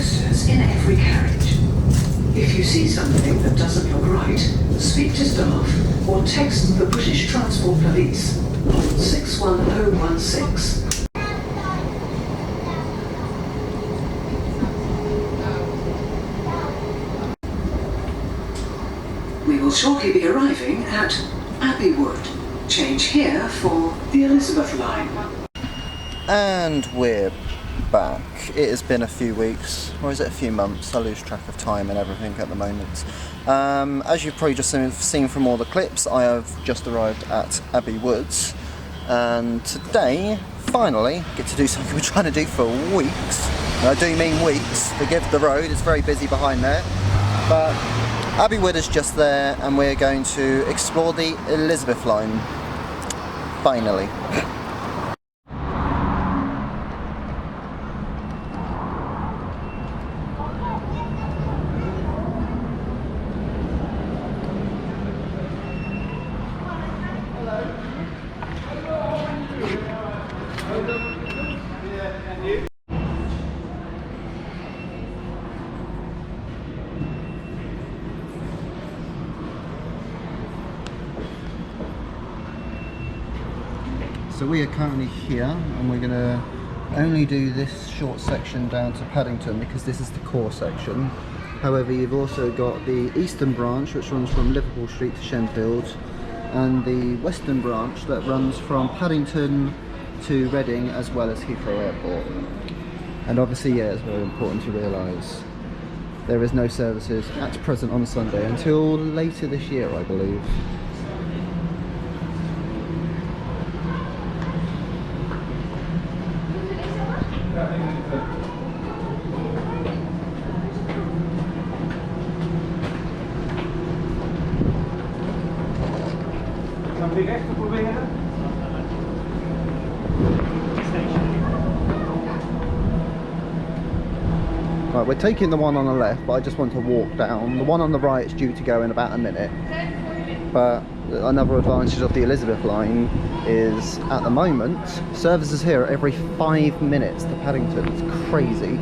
posters in every carriage. If you see something that doesn't look right, speak to staff or text the British Transport Police on 61016. We will shortly be arriving at Abbey Wood. Change here for the Elizabeth line. And we're back. It has been a few weeks, or is it a few months? I lose track of time and everything at the moment. As you've probably just seen from all the clips, I have just arrived at Abbey Woods, and today, finally, get to do something we're trying to do for weeks. And I do mean weeks. Forgive the road, it's very busy behind there. But Abbey Wood is just there, and we're going to explore the Elizabeth line. Finally. So we are currently here, and we're going to only do this short section down to Paddington because this is the core section. However, you've also got the eastern branch, which runs from Liverpool Street to Shenfield, and the western branch that runs from Paddington to Reading, as well as Heathrow Airport. And obviously, yeah, it's very important to realise there is no services at present on Sunday until later this year, I believe. Right, we're taking the one on the left, but I just want to walk down. The one on the right is due to go in about a minute. But another advantage of the Elizabeth line is, at the moment, services here every 5 minutes to Paddington. It's crazy.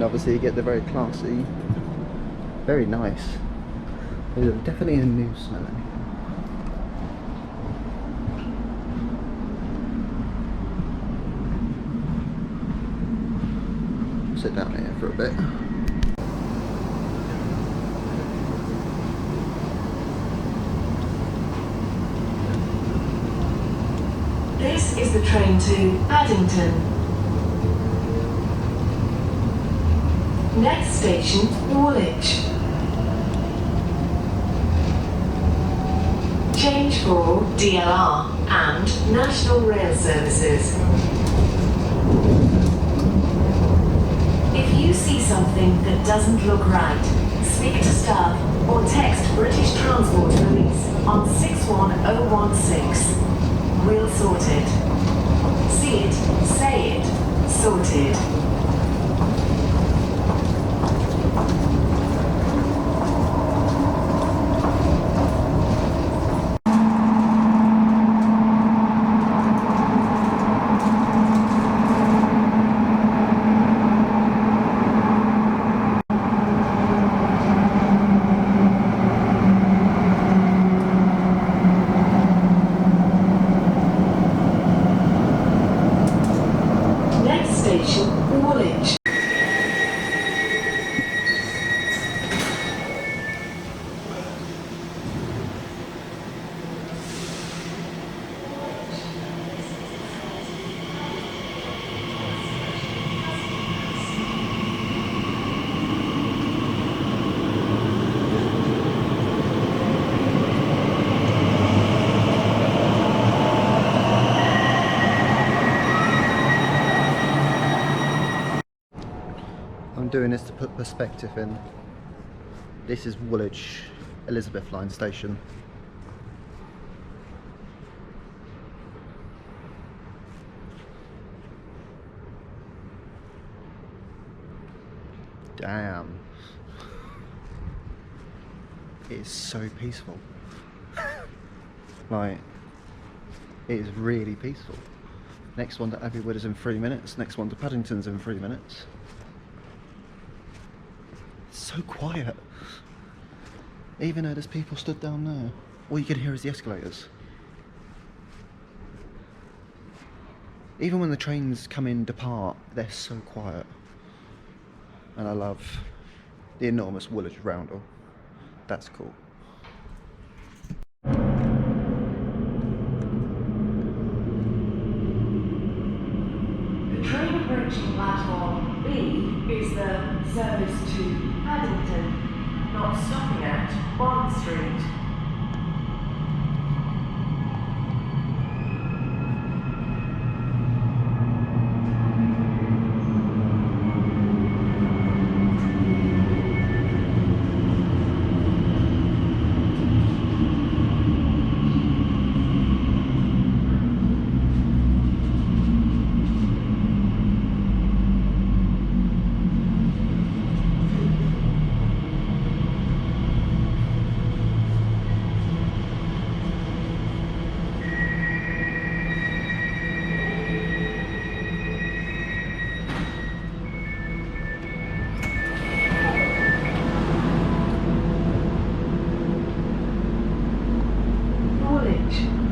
Obviously you get the very classy, very nice, definitely a new smelling. Sit down here for a bit. This is the train to Paddington. Next station, Woolwich. Change for DLR and National Rail Services. If you see something that doesn't look right, speak to staff or text British Transport Police on 61016. We'll sort it. See it, say it, sorted. Doing this to put perspective in. This is Woolwich Elizabeth line station. Damn. It is so peaceful. Like, it is really peaceful. Next one to Abbey is in 3 minutes. Next one to Paddington's in 3 minutes. It's so quiet. Even though there's people stood down there. All you can hear is the escalators. Even when the trains come in, depart, they're so quiet. And I love the enormous Woolwich roundel. That's cool. The train approaching platform B is the service to Paddington, not stopping at Bond Street.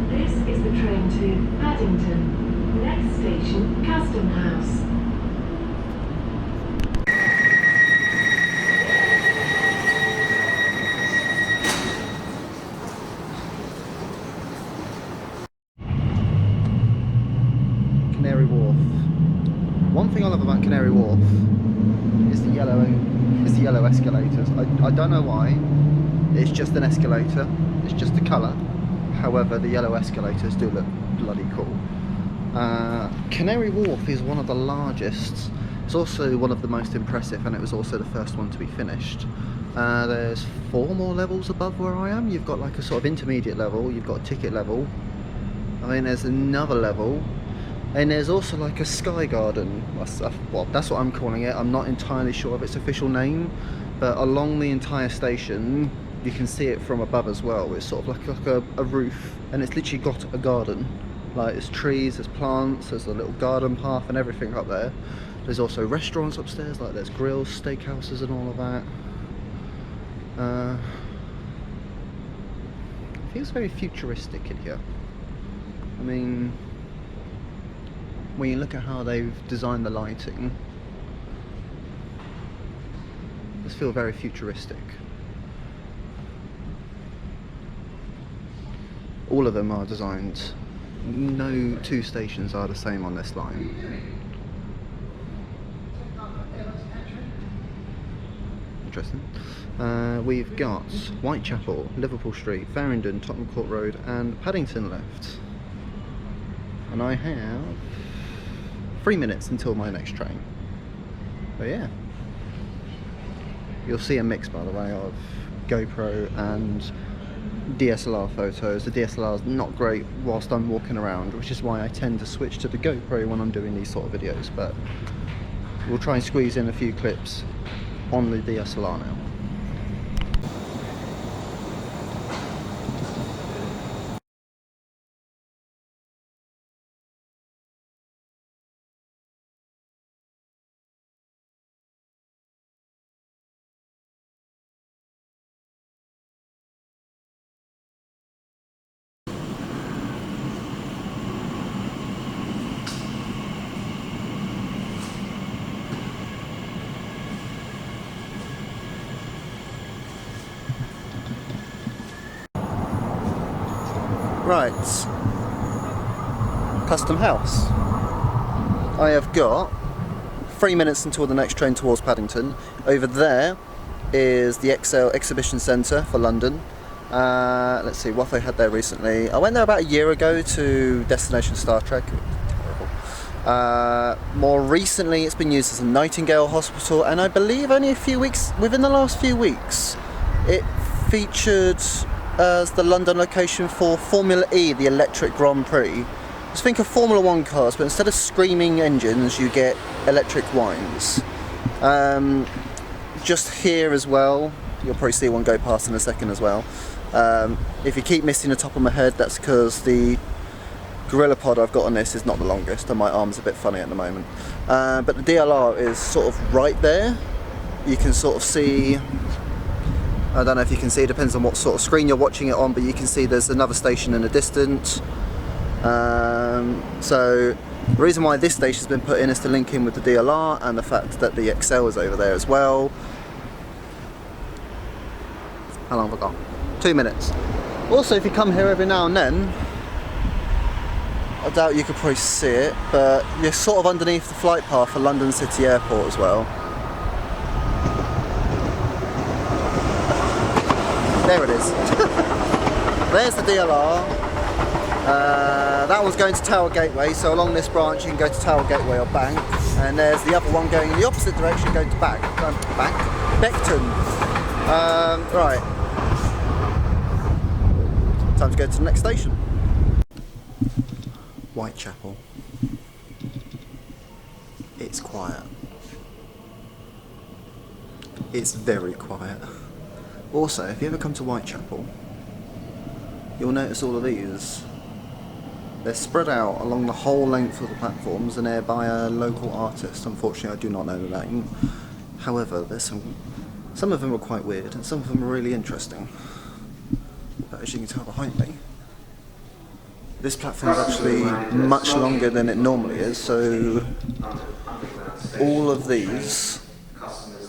This is the train to Paddington. Next station, Custom House. Canary Wharf. One thing I love about Canary Wharf is the yellow escalators. I don't know why. It's just an escalator. It's just the colour. However, the yellow escalators do look bloody cool. Canary Wharf is one of the largest. It's also one of the most impressive, and it was also the first one to be finished. There's 4 more levels above where I am. You've got like a sort of intermediate level, you've got a ticket level. I mean, there's another level, and there's also like a sky garden. Well, that's what I'm calling it. I'm not entirely sure of its official name, but along the entire station, you can see it from above as well. It's sort of like a roof, and it's literally got a garden. Like, there's trees, there's plants, there's a little garden path and everything up there. There's also restaurants upstairs, like there's grills, steakhouses and all of that. It feels very futuristic in here. I mean, when you look at how they've designed the lighting, it does feel very futuristic. All of them are designed. No 2 stations are the same on this line. Interesting. We've got Whitechapel, Liverpool Street, Farringdon, Tottenham Court Road and Paddington left. And I have 3 minutes until my next train. But yeah. You'll see a mix, by the way, of GoPro and DSLR photos. The DSLR is not great whilst I'm walking around, which is why I tend to switch to the GoPro when I'm doing these sort of videos, but we'll try and squeeze in a few clips on the DSLR now. Right, Custom House. I have got 3 minutes until the next train towards Paddington. Over there is the XL Exhibition Centre for London. Let's see what they had there recently. I went there about a year ago to Destination Star Trek. Terrible. More recently it's been used as a Nightingale Hospital, and I believe only within the last few weeks, it featured as the London location for Formula E, the electric Grand Prix. Just think of Formula 1 cars, but instead of screaming engines, you get electric wines. just here as well, you'll probably see one go past in a second as well. If you keep missing the top of my head, that's because the Gorilla Pod I've got on this is not the longest and my arm's a bit funny at the moment. But the DLR is sort of right there. You can sort of see, I don't know if you can see, it depends on what sort of screen you're watching it on, but you can see there's another station in the distance. So the reason why this station's been put in is to link in with the DLR, and the fact that the XL is over there as well. How long have I got? 2 minutes. Also, if you come here every now and then, I doubt you could probably see it, but you're sort of underneath the flight path for London City Airport as well. There it is. There's the DLR. That one's going to Tower Gateway, so along this branch you can go to Tower Gateway or Bank, and there's the other one going in the opposite direction, going to Beckton. Right. Time to go to the next station. Whitechapel. It's quiet. It's very quiet. Also, if you ever come to Whitechapel, you'll notice all of these. They're spread out along the whole length of the platforms, and they're by a local artist. Unfortunately, I do not know the name. However, there's some of them are quite weird, and some of them are really interesting. But as you can tell behind me, this platform is actually much longer than it normally is, so all of these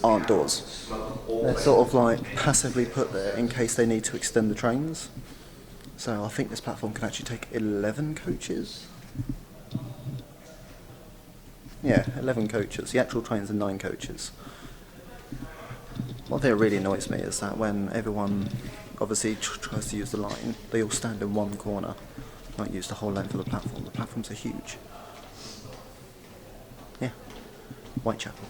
aren't doors. They're sort of like passively put there in case they need to extend the trains. So I think this platform can actually take 11 coaches. Yeah, 11 coaches. The actual trains are 9 coaches. One thing that really annoys me is that when everyone obviously tries to use the line, they all stand in one corner, not use the whole length of the platform. The platforms are huge. Yeah, Whitechapel.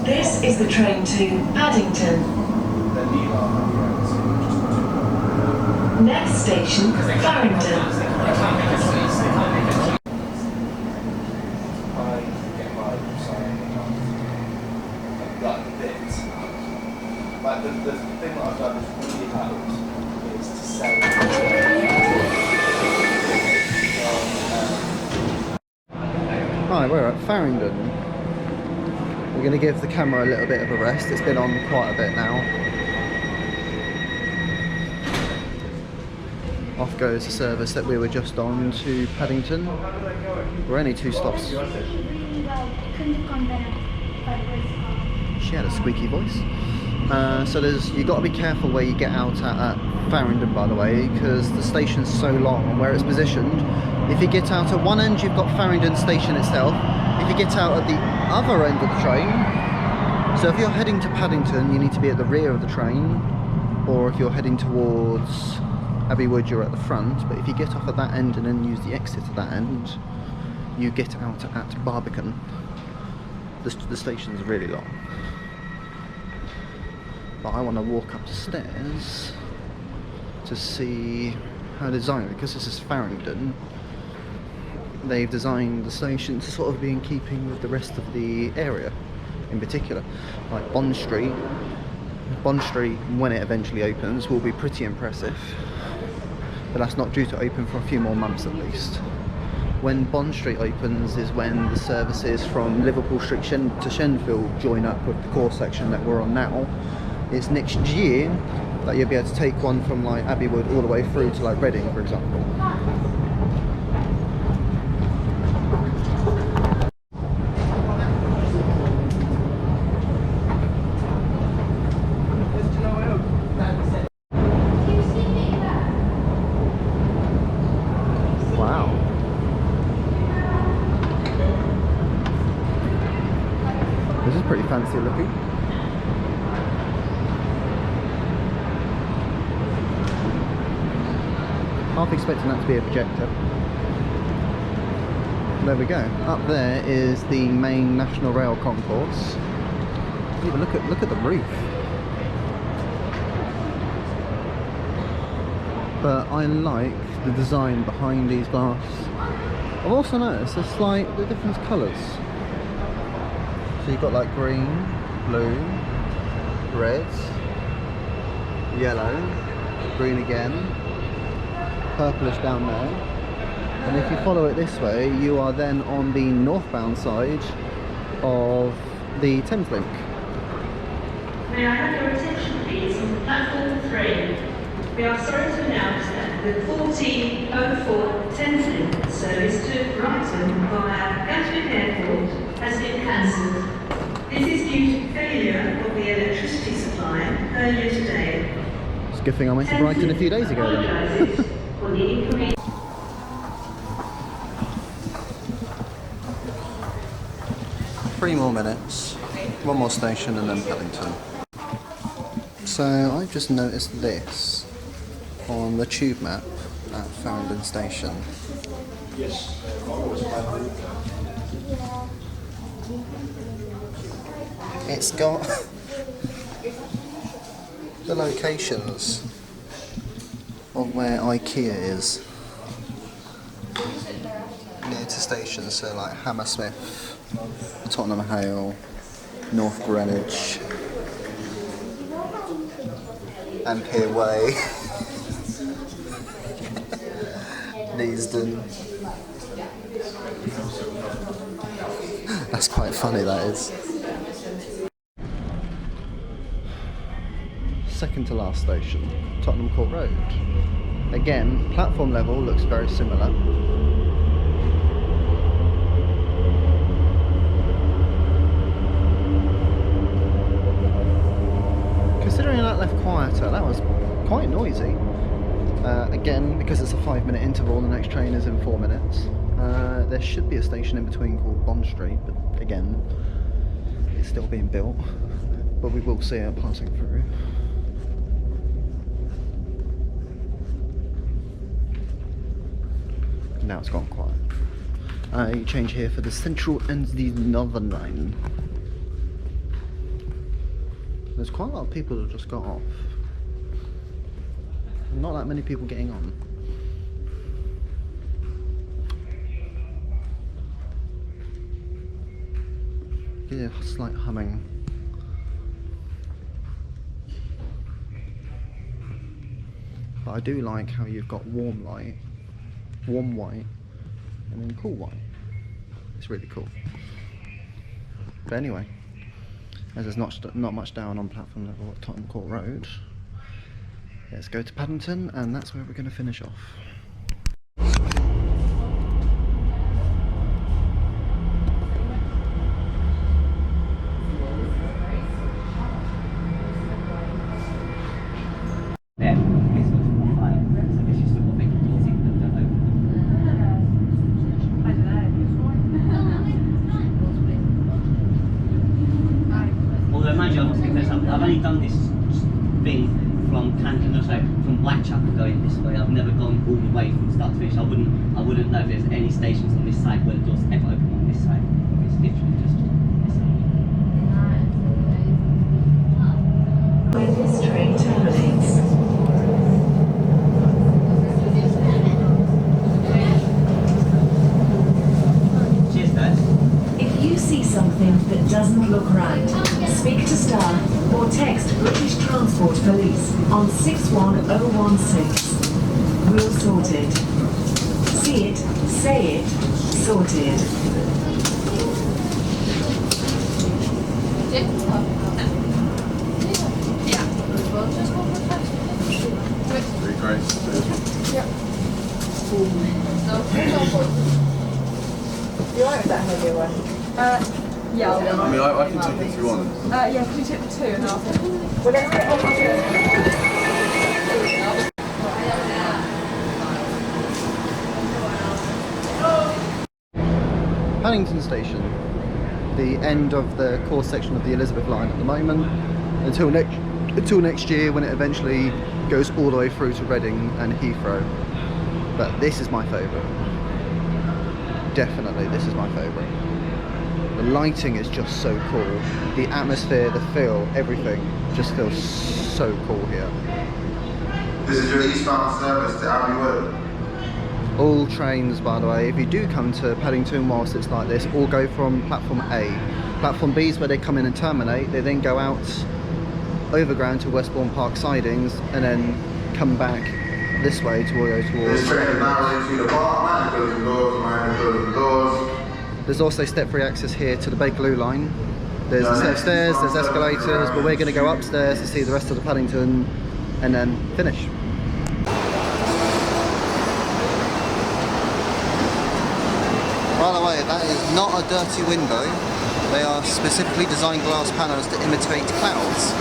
This is the train to Paddington. Next station, Farringdon. Like the thing that I've done is really helped is to sell Hi, we're at Farringdon. We're going to give the camera a little bit of a rest. It's been on quite a bit now. Off goes the service that we were just on to Paddington. We're only 2 stops. She had a squeaky voice. So you've got to be careful where you get out at Farringdon, by the way, because the station's so long and where it's positioned. If you get out at one end, you've got Farringdon station itself. If you get out at the other end of the train, so if you're heading to Paddington, you need to be at the rear of the train, or if you're heading towards Abbey Wood, you're at the front. But if you get off at that end and then use the exit at that end, you get out at Barbican. The station's really long. But I want to walk up the stairs to see how they designed it, because this is Farringdon. They've designed the station to sort of be in keeping with the rest of the area, in particular. Like Bond Street, when it eventually opens, will be pretty impressive, but that's not due to open for a few more months at least. When Bond Street opens is when the services from Liverpool Street to Shenfield join up with the core section that we're on now. It's next year that you'll be able to take one from like Abbey Wood all the way through to like Reading, for example. Wow. This is pretty fancy looking. Half expecting that to be a projector. There we go. Up there is the main National Rail concourse. Even look at the roof. But I like the design behind these glass. I've also noticed the different colours. So you've got like green, blue, red, yellow, green again, purplish down there, and if you follow it this way, you are then on the northbound side of the Thames Link. May I have your attention please on platform 3. We are sorry to announce that the 1404 Thames Link service to Brighton via Gatwick Airport has been cancelled. This is due to failure of the electricity supply earlier today. It's a good thing I went to Brighton a few days ago then. 3 more minutes, one more station and then Paddington. So I've just noticed this on the tube map at Farringdon Station. It's got the locations of where IKEA is near to stations, so like Hammersmith, Tottenham Hale, North Greenwich, Ampere Way, Neasden. That's quite funny, that is. Second to last station, Tottenham Court Road. Again, platform level looks very similar. Considering that left quieter, that was quite noisy. Again, because it's a 5-minute interval, the next train is in 4 minutes. There should be a station in between called Bond Street, but again, it's still being built. But we will see it passing through. Now it's gone quiet. You change here for the Central and the Northern Line. There's quite a lot of people that just got off. Not that many people getting on. Yeah, slight humming. But I do like how you've got warm light, warm white, and then cool white. It's really cool. But anyway, as there's not much down on platform level at Tottenham Court Road, let's go to Paddington, and that's where we're going to finish off. from Canton, no, sorry, from Whitechapel going this way. I've never gone all the way from start to finish. I wouldn't know if there's any stations on this side where the doors ever open on this side. It's literally just this side. Where this train terminates. Cheers, guys. If you see something that doesn't look right, speak to staff or text British Transport Police on 61016. We'll sort it. See it, say it, sorted. You like that heavier one? Yeah. I mean, I can take it through one. Yeah, can you take the 2.5? Well, let's get Paddington Station, the end of the core section of the Elizabeth line at the moment, until next year when it eventually goes all the way through to Reading and Heathrow. But this is my favourite. Definitely, this is my favourite. The lighting is just so cool. The atmosphere, the feel, everything just feels so cool here. This is your eastbound service to Abbey. All trains, by the way, if you do come to Paddington whilst it's like this, all go from platform A. Platform B is where they come in and terminate. They then go out overground to Westbourne Park sidings and then come back this way to go towards. This train is now into the park, closing doors. There's also step-free access here to the Bakerloo line. There's a set of stairs, there's escalators, but we're going to go upstairs to see the rest of the Paddington and then finish. By the way, that is not a dirty window. They are specifically designed glass panels to imitate clouds.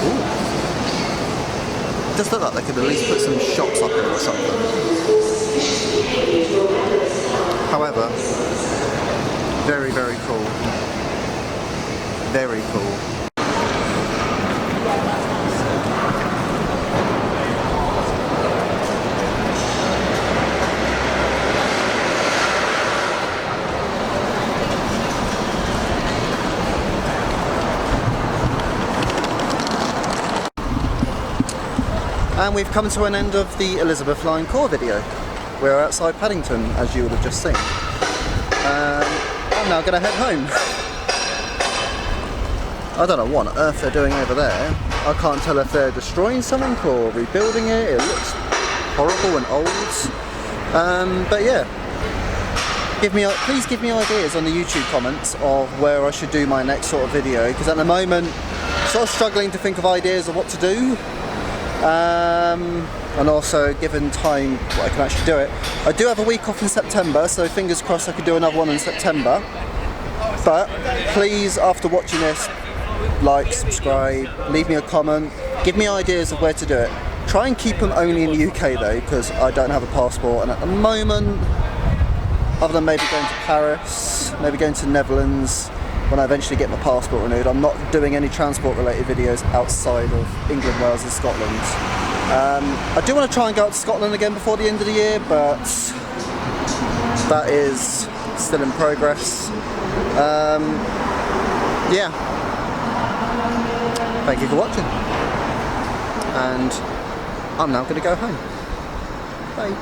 Ooh. It does look like they could at least put some shops up here or something. However, very, very cool. Very cool. And we've come to an end of the Elizabeth Line core video. We're outside Paddington, as you would have just seen. I'm now going to head home. I don't know what on earth they're doing over there. I can't tell if they're destroying something or rebuilding it. It looks horrible and old. But yeah, please give me ideas on the YouTube comments of where I should do my next sort of video, because at the moment I'm sort of struggling to think of ideas of what to do. And also, given time, what I can actually do it. I do have a week off in September, so fingers crossed I could do another one in September. But please, after watching this, like, subscribe, leave me a comment, give me ideas of where to do it. Try and keep them only in the UK though, because I don't have a passport, and at the moment, other than maybe going to Paris, maybe going to the Netherlands, when I eventually get my passport renewed, I'm not doing any transport related videos outside of England, Wales and Scotland. I do want to try and go out to Scotland again before the end of the year, but that is still in progress. Yeah, thank you for watching, and I'm now going to go home. Bye.